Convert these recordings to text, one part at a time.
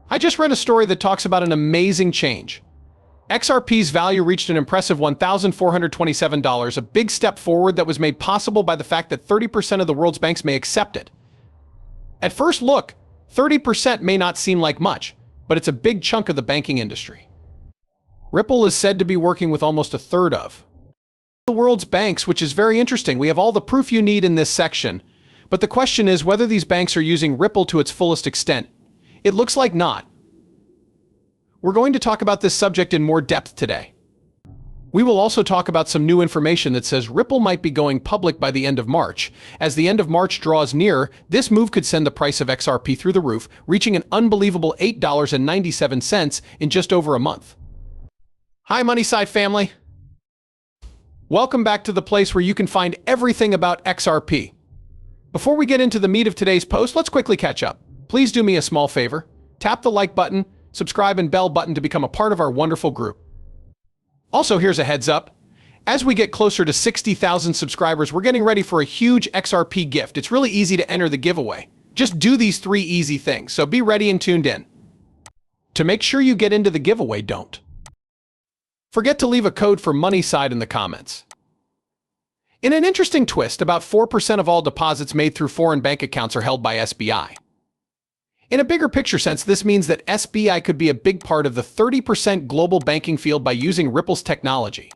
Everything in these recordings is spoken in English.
I just read a story that talks about an amazing change. XRP's value reached an impressive $1,427, a big step forward that was made possible by the fact that 30% of the world's banks may accept it. At first look, 30% may not seem like much, but it's a big chunk of the banking industry. Ripple is said to be working with almost a third of the world's banks, which is very interesting. We have all the proof you need in this section, but the question is whether these banks are using Ripple to its fullest extent. It looks like not. We're going to talk about this subject in more depth today. We will also talk about some new information that says Ripple might be going public by the end of March. As the end of March draws near, this move could send the price of XRP through the roof, reaching an unbelievable $8.97 in just over a month. Hi, Moneyside family. Welcome back to the place where you can find everything about XRP. Before we get into the meat of today's post, let's quickly catch up. Please do me a small favor. Tap the like button, subscribe and bell button to become a part of our wonderful group. Also, here's a heads up. As we get closer to 60,000 subscribers, we're getting ready for a huge XRP gift. It's really easy to enter the giveaway. Just do these 3 easy things, so be ready and tuned in. To make sure you get into the giveaway, don't forget to leave a code for Moneyside in the comments. In an interesting twist, about 4% of all deposits made through foreign bank accounts are held by SBI. In a bigger picture sense, this means that SBI could be a big part of the 30% global banking field by using Ripple's technology.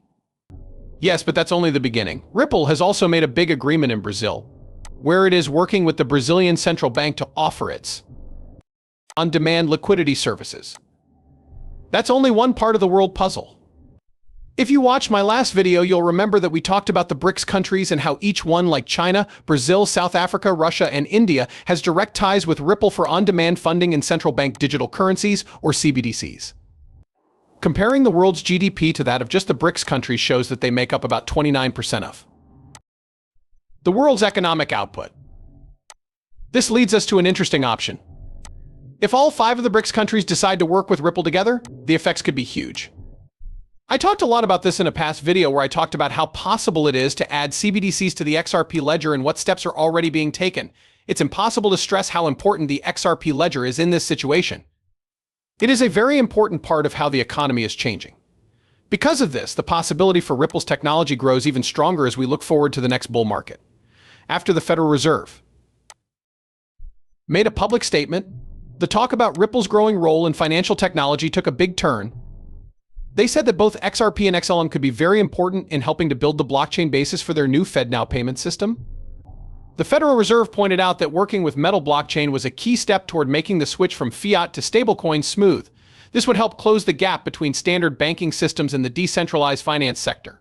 Yes, but that's only the beginning. Ripple has also made a big agreement in Brazil, where it is working with the Brazilian central bank to offer its on-demand liquidity services. That's only one part of the world puzzle. If you watched my last video, you'll remember that we talked about the BRICS countries and how each one, like China, Brazil, South Africa, Russia, and India, has direct ties with Ripple for on-demand funding in central bank digital currencies, or CBDCs. Comparing the world's GDP to that of just the BRICS countries shows that they make up about 29% of the world's economic output. This leads us to an interesting option. If all 5 of the BRICS countries decide to work with Ripple together, the effects could be huge. I talked a lot about this in a past video where I talked about how possible it is to add CBDCs to the XRP ledger and what steps are already being taken. It's impossible to stress how important the XRP ledger is in this situation. It is a very important part of how the economy is changing. Because of this, the possibility for Ripple's technology grows even stronger as we look forward to the next bull market. After the Federal Reserve made a public statement, the talk about Ripple's growing role in financial technology took a big turn. They said that both XRP and XLM could be very important in helping to build the blockchain basis for their new FedNow payment system. The Federal Reserve pointed out that working with Metal blockchain was a key step toward making the switch from fiat to stablecoin smooth. This would help close the gap between standard banking systems and the decentralized finance sector.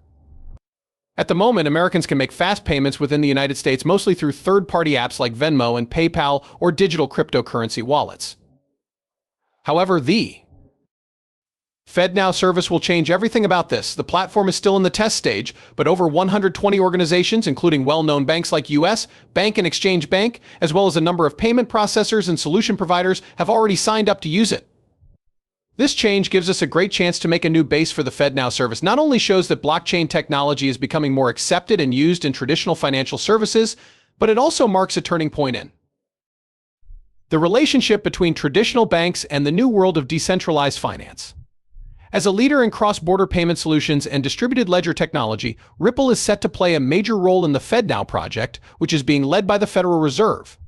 At the moment, Americans can make fast payments within the United States mostly through third-party apps like Venmo and PayPal or digital cryptocurrency wallets. However, the FedNow service will change everything about this. The platform is still in the test stage, but over 120 organizations, including well-known banks like US Bank and Exchange Bank, as well as a number of payment processors and solution providers, have already signed up to use it. This change gives us a great chance to make a new base for the FedNow service. Not only shows that blockchain technology is becoming more accepted and used in traditional financial services, but it also marks a turning point in the relationship between traditional banks and the new world of decentralized finance. As a leader in cross-border payment solutions and distributed ledger technology, Ripple is set to play a major role in the FedNow project, which is being led by the Federal Reserve.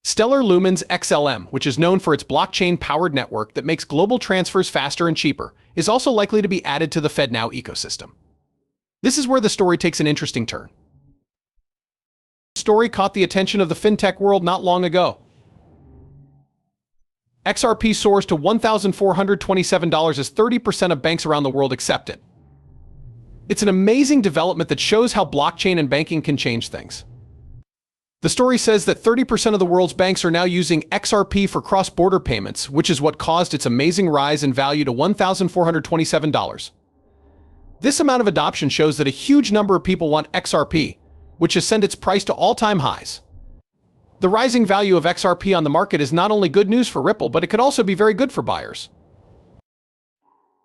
Stellar Lumens XLM, which is known for its blockchain-powered network that makes global transfers faster and cheaper, is also likely to be added to the FedNow ecosystem. This is where the story takes an interesting turn. The story caught the attention of the fintech world not long ago. XRP soars to $1,427 as 30% of banks around the world accept it. It's an amazing development that shows how blockchain and banking can change things. The story says that 30% of the world's banks are now using XRP for cross-border payments, which is what caused its amazing rise in value to $1,427. This amount of adoption shows that a huge number of people want XRP, which has sent its price to all-time highs. The rising value of XRP on the market is not only good news for Ripple, but it could also be very good for buyers.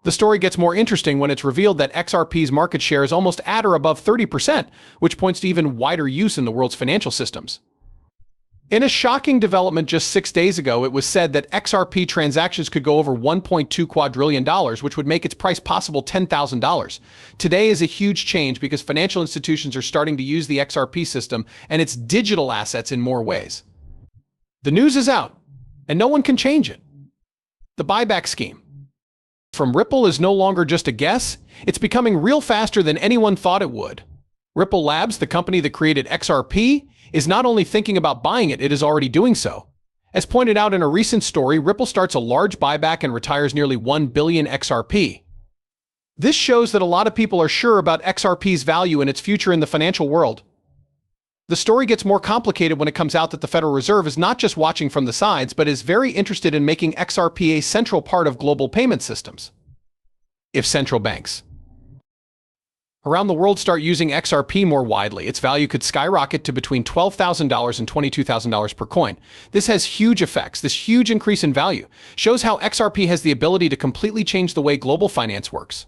The story gets more interesting when it's revealed that XRP's market share is almost at or above 30%, which points to even wider use in the world's financial systems. In a shocking development just 6 days ago, it was said that XRP transactions could go over $1.2 quadrillion, which would make its price possible $10,000. Today is a huge change because financial institutions are starting to use the XRP system and its digital assets in more ways. The news is out, and no one can change it. The buyback scheme from Ripple is no longer just a guess. It's becoming real faster than anyone thought it would. Ripple Labs, the company that created XRP, is not only thinking about buying it, it is already doing so. As pointed out in a recent story, Ripple starts a large buyback and retires nearly 1 billion XRP. This shows that a lot of people are sure about XRP's value and its future in the financial world. The story gets more complicated when it comes out that the Federal Reserve is not just watching from the sides, but is very interested in making XRP a central part of global payment systems. If central banks around the world start using XRP more widely, its value could skyrocket to between $12,000 and $22,000 per coin. This has huge effects. This huge increase in value shows how XRP has the ability to completely change the way global finance works.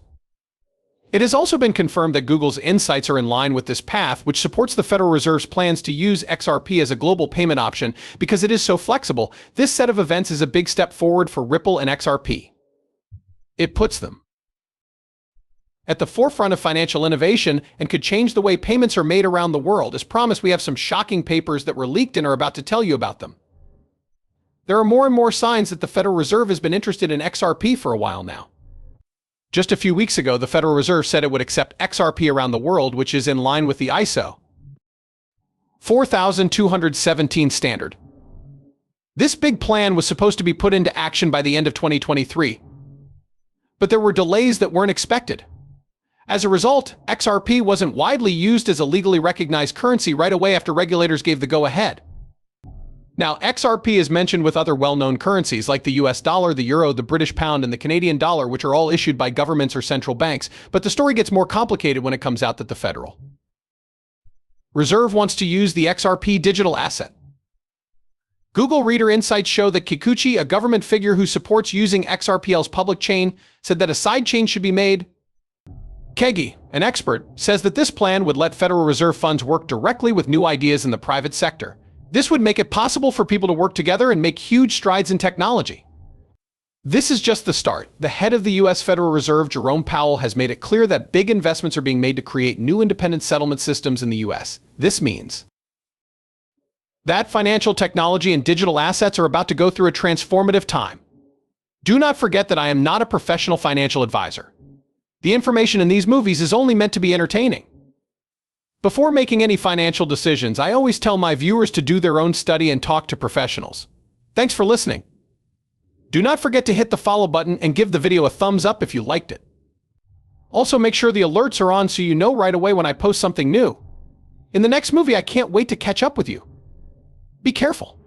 It has also been confirmed that Google's insights are in line with this path, which supports the Federal Reserve's plans to use XRP as a global payment option because it is so flexible. This set of events is a big step forward for Ripple and XRP. It puts them at the forefront of financial innovation and could change the way payments are made around the world. As promised, we have some shocking papers that were leaked and are about to tell you about them. There are more and more signs that the Federal Reserve has been interested in XRP for a while now. Just a few weeks ago, the Federal Reserve said it would accept XRP around the world, which is in line with the ISO 4217 standard. This big plan was supposed to be put into action by the end of 2023, but there were delays that weren't expected. As a result, XRP wasn't widely used as a legally recognized currency right away after regulators gave the go-ahead. Now, XRP is mentioned with other well-known currencies like the US dollar, the euro, the British pound, and the Canadian dollar, which are all issued by governments or central banks, but the story gets more complicated when it comes out that the Federal Reserve wants to use the XRP digital asset. Google Reader insights show that Kikuchi, a government figure who supports using XRPL's public chain, said that a sidechain should be made. Kegi, an expert, says that this plan would let Federal Reserve funds work directly with new ideas in the private sector. This would make it possible for people to work together and make huge strides in technology. This is just the start. The head of the U.S. Federal Reserve, Jerome Powell, has made it clear that big investments are being made to create new independent settlement systems in the U.S. This means that financial technology and digital assets are about to go through a transformative time. Do not forget that I am not a professional financial advisor. The information in these movies is only meant to be entertaining. Before making any financial decisions, I always tell my viewers to do their own study and talk to professionals. Thanks for listening. Do not forget to hit the follow button and give the video a thumbs up if you liked it. Also, make sure the alerts are on so you know right away when I post something new. In the next movie, I can't wait to catch up with you. Be careful.